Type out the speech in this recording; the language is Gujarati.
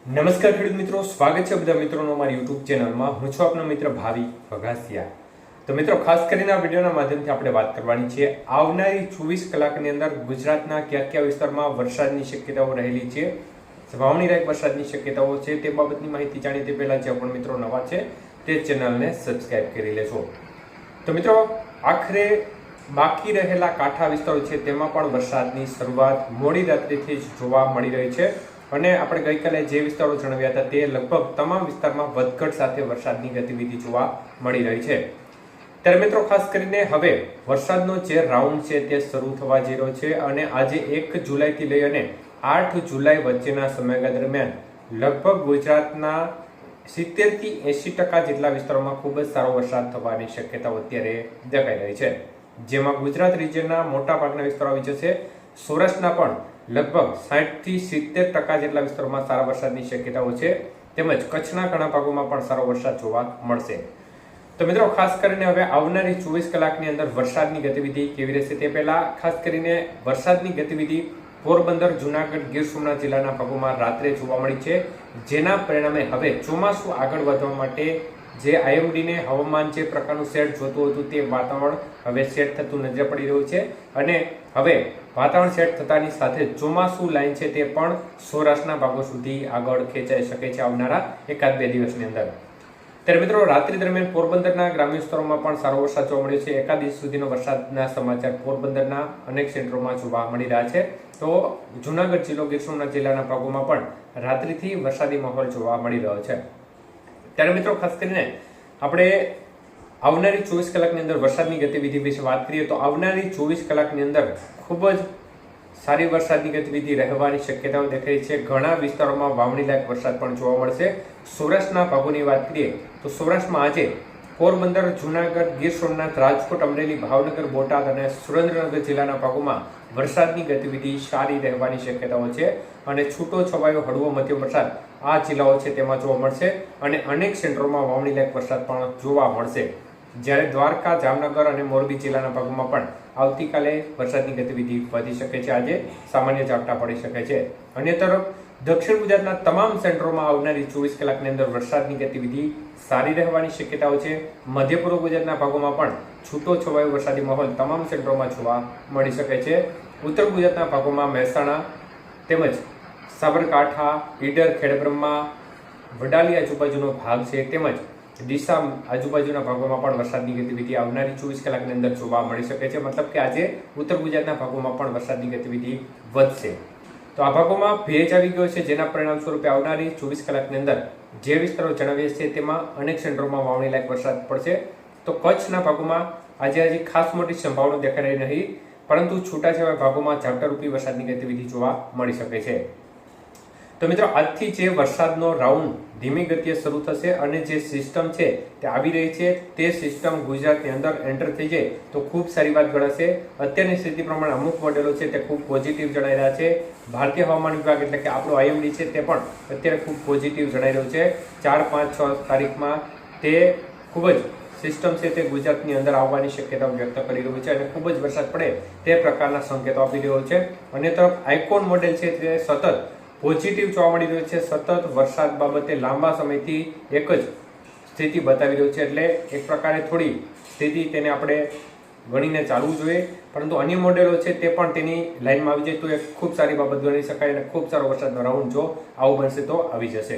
નમસ્કાર ખેડૂત મિત્રો, સ્વાગત છે બધા મિત્રોનો અમારી યુટ્યુબ ચેનલમાં. હું છું આપનો મિત્ર ભાવિ વઘાસિયા. તો મિત્રો, ખાસ કરીને આ વિડીયોના માધ્યમથી આપણે વાત કરવાની છે આવનારી 24 કલાકની અંદર ગુજરાતના કયા કયા વિસ્તારમાં વરસાદની શક્યતાઓ રહેલી છે, વાવણી લાયક વરસાદની શક્યતાઓ છે, તે બાબતની માહિતી જાણીએ તે પહેલા જે પણ મિત્રો નવા છે તે ચેનલને સબસ્ક્રાઇબ કરી લેજો. તો મિત્રો, આખરે બાકી રહેલા કાંઠા વિસ્તારો છે તેમાં પણ વરસાદની શરૂઆત મોડી રાત્રિથી જ જોવા મળી રહી છે અને આપણે ગઈકાલે જે વિસ્તારો જણાવ્યા હતા તે લગભગ તમામ વિસ્તારમાં વધઘટ સાથે વરસાદની ગતિવિધિ જોવા મળી રહી છે. ત્યારે મિત્રો, ખાસ કરીને હવે વરસાદનો જે રાઉન્ડ છે તે શરૂ થવા જઈ રહ્યો છે અને આજે 1 જુલાઈથી લઈ અને 8 જુલાઈ વચ્ચેના સમયગાળા દરમિયાન લગભગ ગુજરાતના 70 થી 80% જેટલા વિસ્તારોમાં ખૂબ જ સારો વરસાદ થવાની શક્યતાઓ અત્યારે દેખાઈ રહી છે, જેમાં ગુજરાત રિજિયનના મોટા ભાગના વિસ્તારો આવી જશે. સૌરાષ્ટ્રના પણ લગભગ 60 થી 70% જેટલા વિસ્તારોમાં સારા વરસાદની શક્યતાઓ છે, તેમજ કચ્છના ઘણા ભાગોમાં પણ સારો વરસાદ જોવા મળશે. તો મિત્રો, ખાસ કરીને હવે આવનારી 24 કલાકની અંદર વરસાદની ગતિવિધિ કેવી રહેશે તે પહેલા ખાસ કરીને વરસાદની ગતિવિધિ પોરબંદર, જુનાગઢ, ગીર સોમનાથ જિલ્લાના ભાગોમાં રાત્રે જોવા મળી છે, જેના પરિણામે હવે ચોમાસું આગળ વધવા માટે જે આઈએમડીને હવામાન જે પ્રકારનું સેટ જોતું હતું તે વાતાવરણ હવે સેટ થતું નજરે પડી રહ્યું છે અને હવે વાતાવરણ સેટ થતાની સાથે ચોમાસું લાઈન છે તે પણ સૌરાષ્ટ્રના ભાગો સુધી આગળ ખેંચાઈ શકે છે આવનારા 1-2 દિવસની અંદર. ત્યારે મિત્રો, રાત્રિ દરમિયાન પોરબંદરના ગ્રામ્ય વિસ્તારોમાં પણ સારો વરસાદ જોવા મળ્યો છે. 1 દિવસ સુધીનો વરસાદના સમાચાર પોરબંદરના અનેક સેન્ટરોમાં જોવા મળી રહ્યા છે. તો જુનાગઢ જિલ્લો, ગીર સોમનાથ જિલ્લાના ભાગોમાં પણ રાત્રિથી વરસાદી માહોલ જોવા મળી રહ્યો છે. ત્યારે મિત્રો, ખાસ કરીને આપણે આવનારી 24 કલાકની અંદર વરસાદની ગતિવિધિ વિશે વાત કરીએ તો આવનારી 24 કલાકની અંદર ખૂબ જ સારી વરસાદની ગતિવિધિ રહેવાની શક્યતાઓ દેખાઈ છે. ઘણા વિસ્તારોમાં વાવણી લાયક વરસાદ પણ જોવા મળશે. સૌરાષ્ટ્રના ભાગોની વાત કરીએ તો સૌરાષ્ટ્રમાં આજે પોરબંદર, જુનાગઢ, ગીર સોમનાથ, રાજકોટ, અમરેલી, ભાવનગર, બોટાદ અને સુરેન્દ્રનગર જિલ્લાના ભાગોમાં વરસાદની ગતિવિધિ સારી રહેવાની શક્યતાઓ છે અને છૂટો છવાયો હળવો મધ્યમ વરસાદ આ જિલ્લાઓ છે તેમાં જોવા મળશે અને અનેક સેન્ટરોમાં વાવણી લાયક વરસાદ પણ જોવા મળશે. જ્યારે દ્વારકા, જામનગર અને મોરબી જિલ્લાના ભાગોમાં પણ આવતીકાલે વરસાદની ગતિવિધિ વધી શકે છે. આજે સામાન્ય ઝાપટા પડી શકે છે. અન્ય તરફ દક્ષિણ ગુજરાતના તમામ સેન્ટરોમાં આવનારી 24 કલાકની અંદર વરસાદની ગતિવિધિ સારી રહેવાની શક્યતાઓ છે. મધ્ય પૂર્વ ગુજરાતના ભાગોમાં પણ છૂટો છવાયો વરસાદી માહોલ તમામ સેન્ટરોમાં જોવા મળી શકે છે. ઉત્તર ગુજરાતના ભાગોમાં મહેસાણા તેમજ સાબરકાંઠા, ઈડર, ખેડબ્રહ્મા, વડાલી આજુબાજુનો ભાગ છે તેમજ ડીસા આજુબાજુના ભાગોમાં પણ વરસાદની ગતિવિધિ આવનારી 24 કલાકની અંદર જોવા મળી શકે છે. મતલબ કે આજે ઉત્તર ગુજરાતના ભાગોમાં પણ વરસાદની ગતિવિધિ વધશે. તો આ ભાગોમાં ભેજ આવી ગયો છે, જેના પરિણામ સ્વરૂપે આવનારી 24 કલાકની અંદર જે વિસ્તારો જણાવ્યા છે તેમાં અનેક સેન્ટરોમાં વાવણી લાયક વરસાદ પડશે. તો કચ્છના ભાગોમાં આજે હજી ખાસ મોટી સંભાવના દેખાઈ રહી નહીં, પરંતુ છૂટાછવાયા ભાગોમાં ઝાપટારૂપી વરસાદની ગતિવિધિ જોવા મળી શકે છે. તો મિત્રો, આજથી જે વરસાદનો રાઉન્ડ ધીમી ગતિએ શરૂ થશે અને જે સિસ્ટમ છે તે આવી રહી છે તે સિસ્ટમ ગુજરાતની અંદર એન્ટર થઈ જાય તો ખૂબ સારી વાત ગણાશે. અત્યારની સ્થિતિ પ્રમાણે અમુક મોડેલો છે તે ખૂબ પોઝિટિવ જણાઈ રહ્યા છે. ભારતીય હવામાન વિભાગ એટલે કે આપણો આઈએમડી છે તે પણ અત્યારે ખૂબ પોઝિટિવ જણાઈ રહ્યું છે. 4, 5, 6 તારીખમાં તે ખૂબ જ સિસ્ટમ છે તે ગુજરાતની અંદર આવવાની શક્યતાઓ વ્યક્ત કરી રહ્યું છે અને ખૂબ જ વરસાદ પડે તે પ્રકારના સંકેતો આપી રહ્યો છે. અન્ય તરફ આઇકોન મોડેલ છે તે સતત પોઝિટિવ જોવા મળી રહ્યું છે. સતત વરસાદ બાબતે લાંબા સમયથી એક જ સ્થિતિ બતાવી રહ્યું છે, એટલે એક પ્રકારે થોડી સ્થિતિ તેને આપણે ગણીને ચાલવું જોઈએ. પરંતુ અન્ય મોડેલો છે તે પણ તેની લાઇનમાં આવી જાય તો એક ખૂબ સારી બાબત ગણી શકાય અને ખૂબ સારો વરસાદનો રાઉન્ડ જો આવું બનશે તો આવી જશે.